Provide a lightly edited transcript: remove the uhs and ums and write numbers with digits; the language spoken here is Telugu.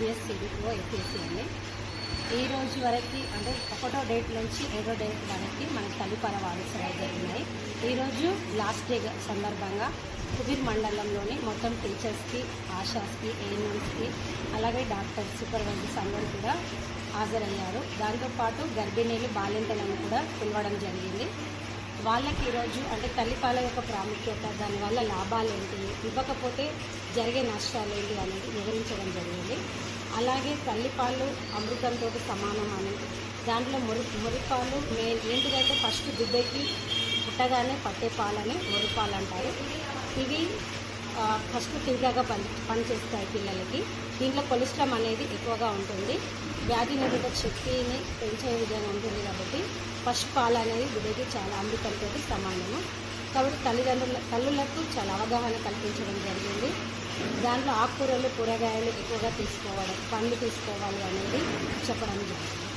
సిబిఎస్ఈడిఓ ఏపీఎస్సీ అని ఈ రోజు వరకు అంటే 1వ డేట్ నుంచి 7వ డేట్ వరకు మనకి తల్లిపాల వారోత్సవాలు జరిగినాయి. ఈరోజు లాస్ట్ డే సందర్భంగా కుబీర్ మండలంలోని మొత్తం టీచర్స్కి, ఆశాస్కి, ఏఎన్ఎంస్కి అలాగే డాక్టర్స్, సూపర్వైజర్స్ అందరూ కూడా హాజరయ్యారు. దాంతోపాటు గర్భిణీలు, బాలింతలను కూడా పిలవడం జరిగింది. వాళ్ళకి ఈరోజు అంటే తల్లిపాల యొక్క ప్రాముఖ్యత, దానివల్ల లాభాలు ఏంటి, ఇవ్వకపోతే జరిగే నష్టాలు ఏంటి అనేది వివరించడం జరిగింది. అలాగే తల్లిపాలు అమృతంతో సమానం అని, దాంట్లో మురిపాలు ఏంటిదంటే ఫస్ట్ బిడ్డకి పుట్టగానే పట్టే పాలని మురిపాలు అంటారు. ఇవి ఫస్ట్ తీగగా పనిచేస్తాయి పిల్లలకి. దీంట్లో కొలెస్ట్రాల్ అనేది ఎక్కువగా ఉంటుంది, వ్యాధి నిరోధక శక్తిని పెంచే విధంగా ఉంటుంది. కాబట్టి ఫస్ట్ పాలు అనేది బిడ్డకి చాలా అమృతంతో సమానము. కాబట్టి తల్లులకు చాలా అవగాహన కల్పించడం జరిగింది. దాంట్లో ఆకుకూరలు, కూరగాయలు ఎక్కువగా తీసుకోవడం, పండ్లు తీసుకోవాలి అనేది చెప్పడం జరిగింది.